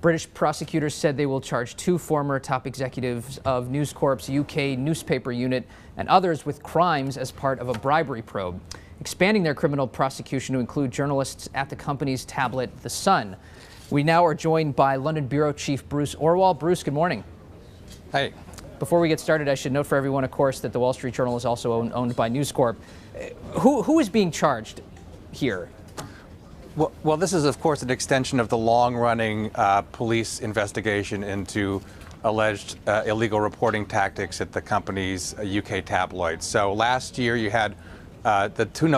British prosecutors said they will charge 2 former top executives of News Corp's UK newspaper unit and others with crimes as part of a bribery probe, expanding their criminal prosecution to include journalists at the company's tablet, The Sun. We now are joined by London Bureau Chief Bruce Orwell. Bruce, good morning. Hey. Before we get started, I should note for everyone, of course, that the Wall Street Journal is also owned by News Corp. Who is being charged here? Well, this is, of course, an extension of the long-running police investigation into alleged illegal reporting tactics at the company's UK tabloids. So last year, you had the two